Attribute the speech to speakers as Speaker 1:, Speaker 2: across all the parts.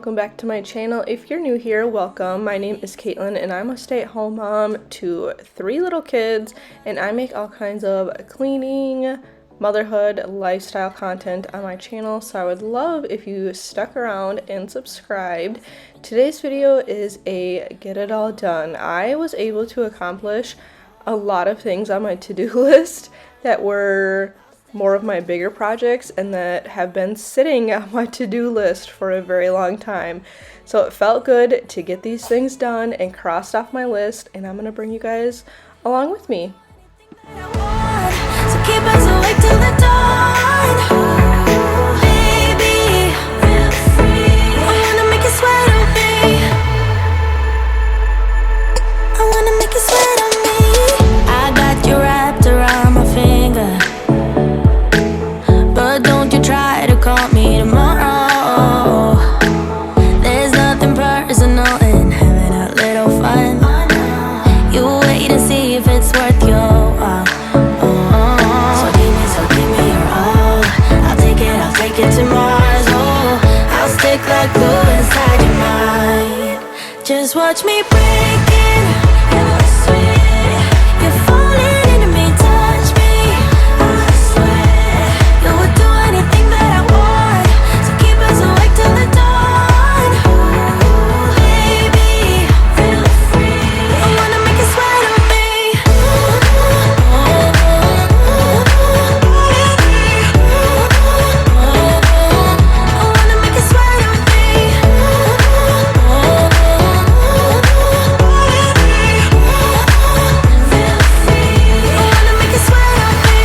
Speaker 1: welcome back to my channel. If you're new here, welcome. My name is Caitlin and I'm a stay-at-home mom to 3 little kids, and I make all kinds of cleaning, motherhood, lifestyle content on my channel, so I would love if you stuck around and subscribed. Today's video is a get it all done. I was able to accomplish a lot of things on my to-do list that were more of my bigger projects and that have been sitting on my to-do list for a very long time. So it felt good to get these things done and crossed off my list, and I'm gonna bring you guys along with me. So keep us awake till the dawn. Baby, feel free. I wanna make you sweat on me. I wanna make you sweat on me. I got you wrapped around my finger, but don't you try to call me tomorrow. There's nothing personal in having a little fun. You wait and see if it's worth your while. So give me your all. I'll take it to Mars. Oh, I'll stick like glue inside your mind. Just watch me break it. You're sweet. You're falling into me, touch me. I swear you would do anything that I want. So keep us awake till the dawn. Baby, feel free. I wanna make you sweat on me. I wanna make you sweat on me. Feel free. I wanna make you sweat on me.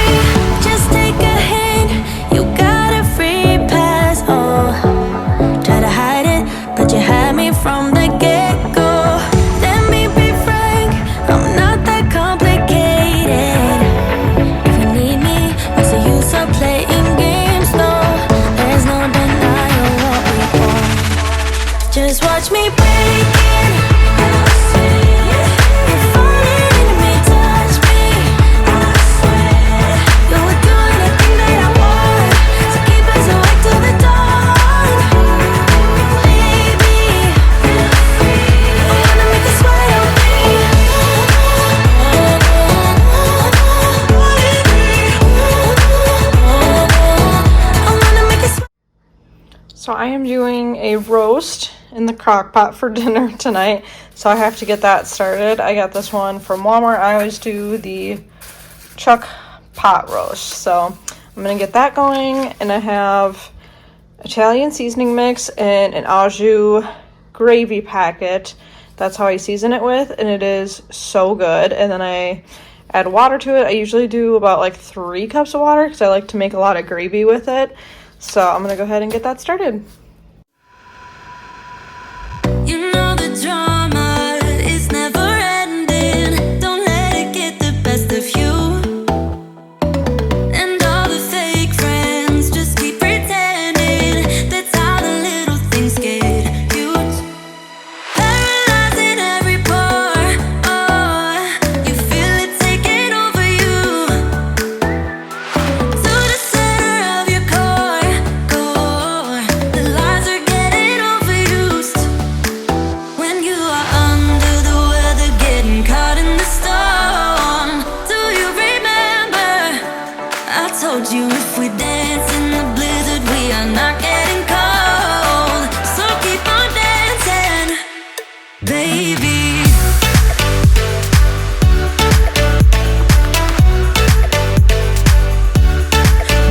Speaker 1: Just take a hint, you got a free pass. Oh, try to hide it, but you had me from the get-go. Let me be frank, I'm not that complicated. If you need me, what's the use of playing games? No, there's no denying what we want. Just watch me break it. You're sweet. You're falling into me, touch me. I swear you would do anything that I want. So keep us awake till the dawn. Baby, feel free. I wanna make you sweat on me. I wanna make you sweat. So I am doing a roast in the crock pot for dinner tonight, so I have to get that started. I got this one from Walmart. I always do the chuck pot roast, so I'm gonna get that going. And I have Italian seasoning mix and an au jus gravy packet. That's how I season it with, and it is so good. And then I add water to it. I usually do about like 3 cups of water because I like to make a lot of gravy with it. So I'm gonna go ahead and get that started. You know the drama is never ending. Don't let it get the best of you. And all the fake friends just keep pretending. That's how the little things get huge. Paralyzing every pore. Oh, you feel it taking over you. To the center of your core. The lies are getting overused. When you are under the weather, getting caught in the storm. Do you remember? I told you if we dance in the blizzard, we are not getting cold. So keep on dancing, baby.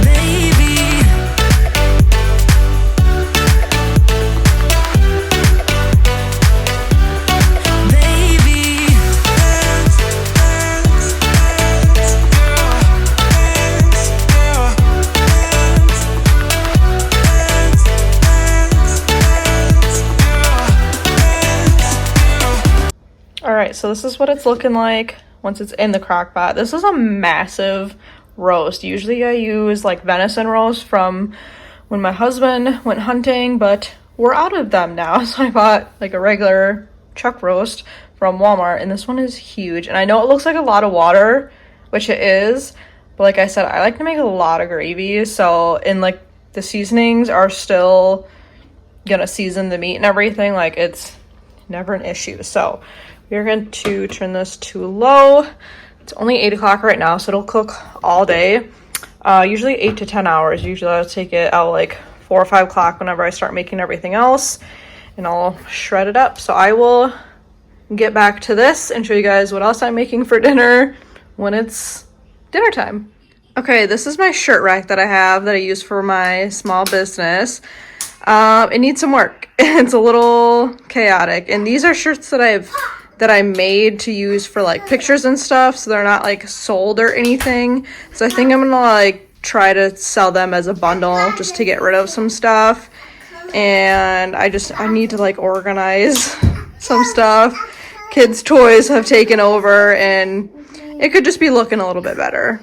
Speaker 1: Baby. Baby. Alright, so this is what it's looking like once it's in the crock pot. This is a massive roast. Usually I use like venison roast from when my husband went hunting, but we're out of them now. So I bought like a regular chuck roast from Walmart, and this one is huge. And I know it looks like a lot of water, which it is, but like I said, I like to make a lot of gravy. So, and like the seasonings are still gonna season the meat and everything, like it's never an issue. So we're going to turn this to low. It's only 8 o'clock right now, so it'll cook all day. Usually 8 to 10 hours. Usually I'll take it out like 4 or 5 o'clock whenever I start making everything else, and I'll shred it up. So I will get back to this and show you guys what else I'm making for dinner when it's dinner time. Okay, this is my shirt rack that I have that I use for my small business. It needs some work. It's a little chaotic, and these are shirts that I made to use for like pictures and stuff, so they're not like sold or anything. So I think I'm gonna like try to sell them as a bundle just to get rid of some stuff. And I need to like organize some stuff. Kids' toys have taken over, and it could just be looking a little bit better.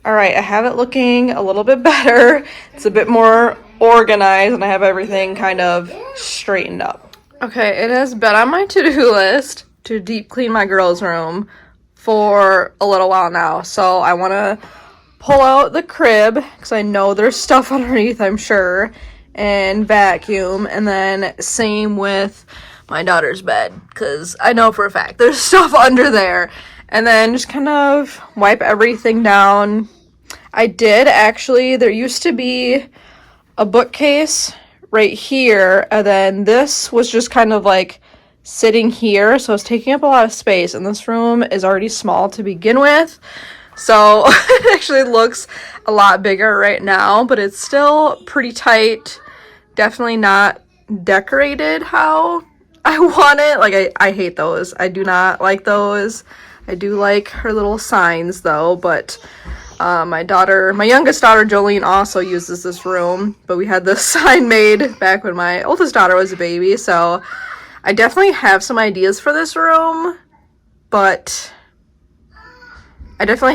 Speaker 1: Alright, I have it looking a little bit better. It's a bit more organized, and I have everything kind of straightened up. Okay, it has been on my to-do list to deep clean my girls' room for a little while now. So I want to pull out the crib, because I know there's stuff underneath, I'm sure, and vacuum. And then same with my daughter's bed, because I know for a fact there's stuff under there. And then just kind of wipe everything down. I did actually, there used to be a bookcase right here, and then this was just kind of like sitting here, so it's taking up a lot of space, and this room is already small to begin with, so it actually looks a lot bigger right now, but it's still pretty tight. Definitely not decorated how I want it. Like, I hate those. I do not like those. I do like her little signs though, but my youngest daughter Jolene also uses this room, but we had this sign made back when my oldest daughter was a baby, so I definitely have some ideas for this room, but it'll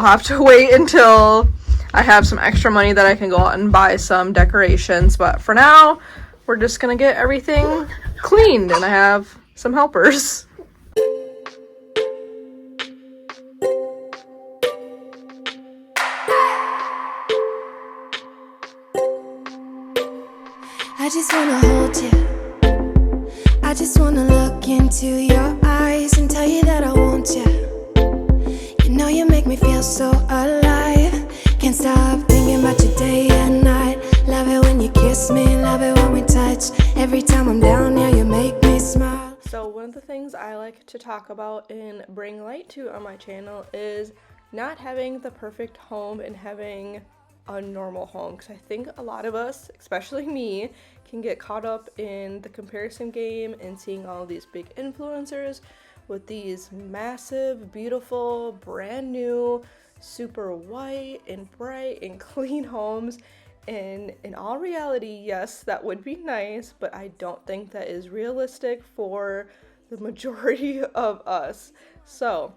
Speaker 1: have to wait until I have some extra money that I can go out and buy some decorations. But for now, we're just gonna get everything cleaned, and I have some helpers.
Speaker 2: I just wanna hold you. I just wanna look into your eyes and tell you that I want you. You know you make me feel so alive. Can't stop thinking about you day and night. Love it when you kiss me, love it when we touch. Every time I'm down here, you make me smile.
Speaker 1: So one of the things I like to talk about and bring light to on my channel is not having the perfect home and having a normal home, because I think a lot of us, especially me, can get caught up in the comparison game and seeing all these big influencers with these massive, beautiful, brand new, super white and bright and clean homes. And in all reality, yes, that would be nice, but I don't think that is realistic for the majority of us. So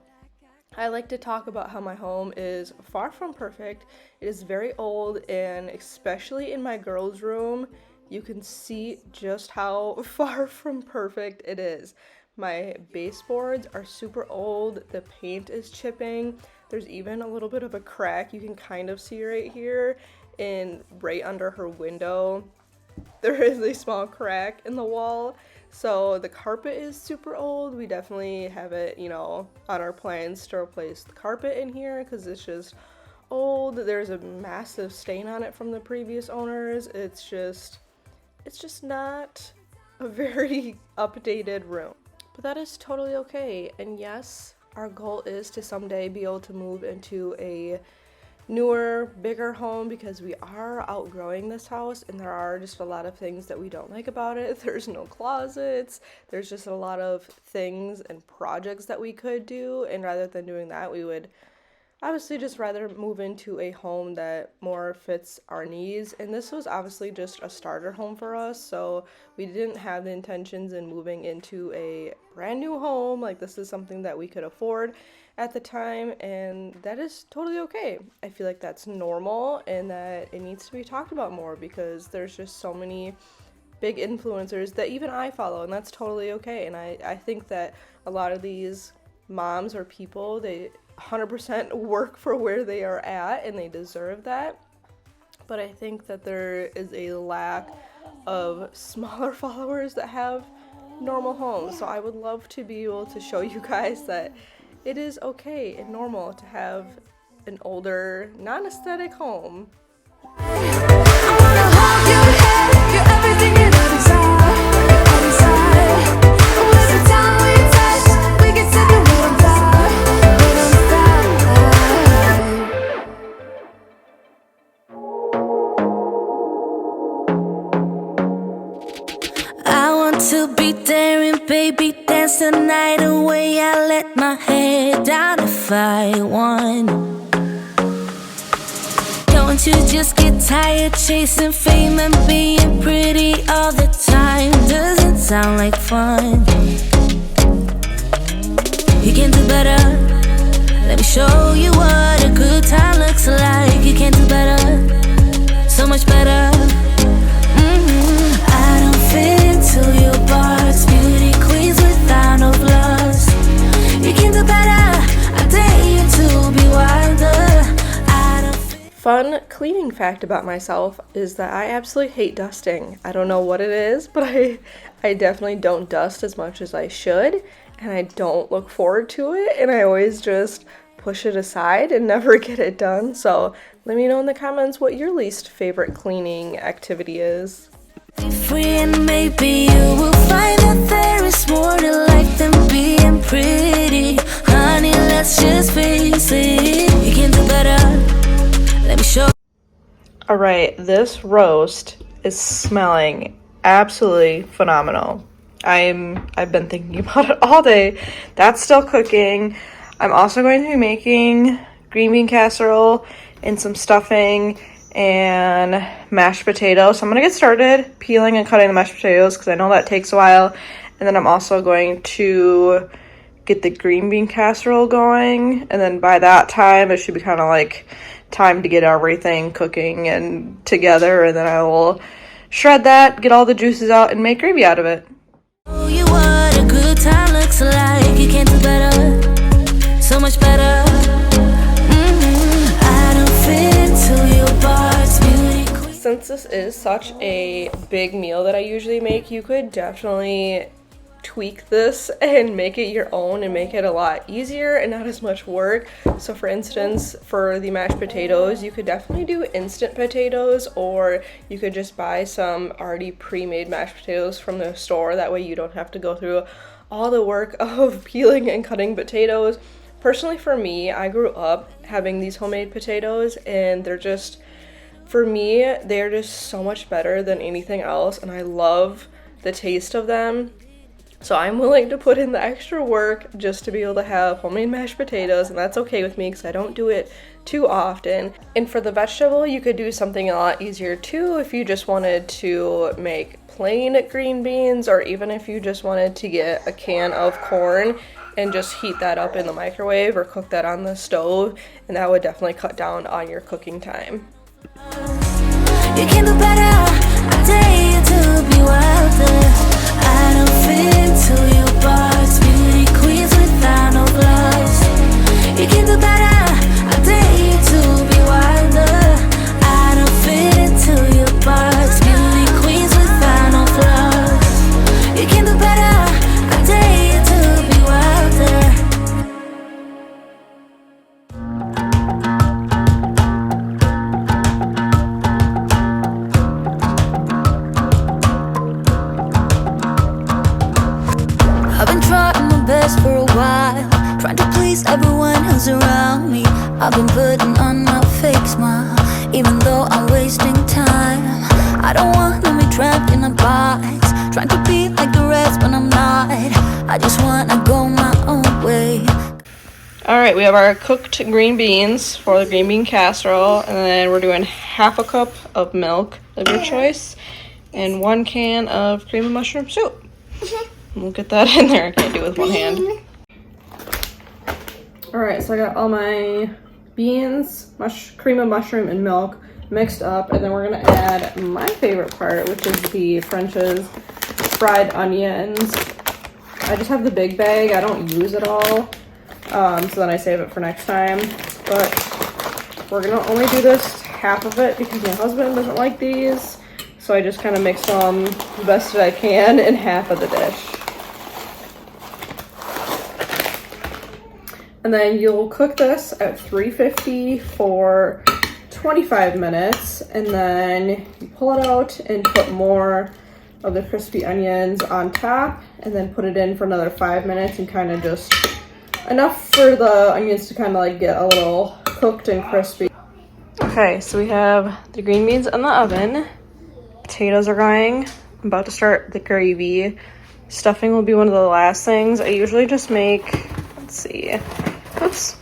Speaker 1: I like to talk about how my home is far from perfect. It is very old, and especially in my girls' room, you can see just how far from perfect it is. My baseboards are super old, the paint is chipping, there's even a little bit of a crack you can kind of see right here, and right under her window there is a small crack in the wall. So the carpet is super old. We definitely have it, on our plans to replace the carpet in here because it's just old. There's a massive stain on it from the previous owners. It's just not a very updated room. But that is totally okay. And yes, our goal is to someday be able to move into a newer, bigger home because we are outgrowing this house and there are just a lot of things that we don't like about it. There's no closets. There's just a lot of things and projects that we could do, and rather than doing that, we would obviously just rather move into a home that more fits our needs. And this was obviously just a starter home for us, so we didn't have the intentions in moving into a brand new home. Like, this is something that we could afford at the time, and that is totally okay. I feel like that's normal and that it needs to be talked about more because there's just so many big influencers that even I follow, and that's totally okay. And I think that a lot of these moms or people, they 100% work for where they are at and they deserve that. But I think that there is a lack of smaller followers that have normal homes. So I would love to be able to show you guys that it is okay and normal to have an older, non-aesthetic home.
Speaker 2: To be there and baby dance the night away. I let my head down if I won. Don't you just get tired chasing fame and being pretty all the time? Doesn't sound like fun. You can do better. Let me show you what a good time looks like. You can do better, so much better. I don't fit into your box, beauty queens without no gloves. You can do better, I dare you to be wilder. I don't fit.
Speaker 1: Fun cleaning fact about myself is that I absolutely hate dusting. I don't know what it is, but I definitely don't dust as much as I should, and I don't look forward to it, and I always just push it aside and never get it done. So let me know in the comments what your least favorite cleaning activity is.
Speaker 2: Free, and maybe you will find that there is more to life than being pretty. Honey, let's just face it. You can do better. Let me show.
Speaker 1: All right, this roast is smelling absolutely phenomenal. I've been thinking about it all day. That's still cooking. I'm also going to be making green bean casserole and some stuffing and mashed potatoes. So I'm gonna get started peeling and cutting the mashed potatoes because I know that takes a while. And then I'm also going to get the green bean casserole going. And then by that time, it should be kind of like time to get everything cooking and together. And then I will shred that, get all the juices out, and make gravy out of it.
Speaker 2: Oh, you what a good time looks like. You can do better, so much better.
Speaker 1: Since this is such a big meal that I usually make, you could definitely tweak this and make it your own and make it a lot easier and not as much work. So for instance, for the mashed potatoes, you could definitely do instant potatoes, or you could just buy some already pre-made mashed potatoes from the store. That way you don't have to go through all the work of peeling and cutting potatoes. Personally, for me, I grew up having these homemade potatoes, and they're just, for me, they're just so much better than anything else, and I love the taste of them. So I'm willing to put in the extra work just to be able to have homemade mashed potatoes, and that's okay with me because I don't do it too often. And for the vegetable, you could do something a lot easier too if you just wanted to make plain green beans, or even if you just wanted to get a can of corn and just heat that up in the microwave or cook that on the stove, and that would definitely cut down on your cooking time.
Speaker 2: You can do better. I dare you to be wilder. I don't fit into your box. Beauty queens without no flaws. You can do better. I dare you to be wilder. I don't fit into your box. Beauty queens without no flaws. You can do better. I dare you to be wilder. I've been trying my best for a while, trying to please everyone who's around me. I've been putting on my fake smile, even though I'm wasting time. I don't wanna be trapped in a box, trying to be like the rest but I'm not. I just wanna go my own way.
Speaker 1: Alright, we have our cooked green beans for the green bean casserole, and then we're doing half a cup of milk of your choice and 1 can of cream and mushroom soup. We'll get that in there. I can't do it with one hand. Alright, so I got all my beans, cream of mushroom, and milk mixed up, and then we're going to add my favorite part, which is the French's fried onions. I just have the big bag. I don't use it all, so then I save it for next time. But we're going to only do this half of it because my husband doesn't like these, so I just kind of mix them the best that I can in half of the dish. And then you'll cook this at 350 for 25 minutes, and then you pull it out and put more of the crispy onions on top, and then put it in for another 5 minutes, and kind of just enough for the onions to kind of like get a little cooked and crispy. Okay, so we have the green beans in the oven. Potatoes are going. I'm about to start the gravy. Stuffing will be one of the last things. I usually just make, let's see, oops.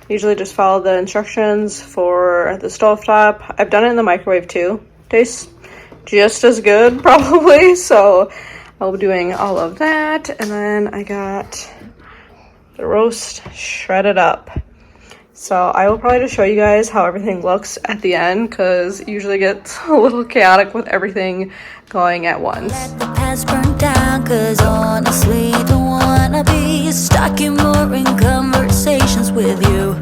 Speaker 1: Usually just follow the instructions for the stovetop. I've done it in the microwave too. Tastes just as good probably, so I'll be doing all of that. And then I got the roast shredded up. So I will probably just show you guys how everything looks at the end, because it usually gets a little chaotic with everything going at once.
Speaker 2: Let the past burn down, 'cause honestly don't wanna be stuck in boring conversations with you.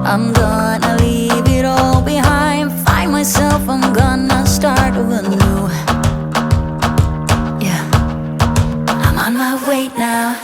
Speaker 2: I'm gonna leave it all behind, find myself, I'm gonna start over new. Yeah, I'm on my way now.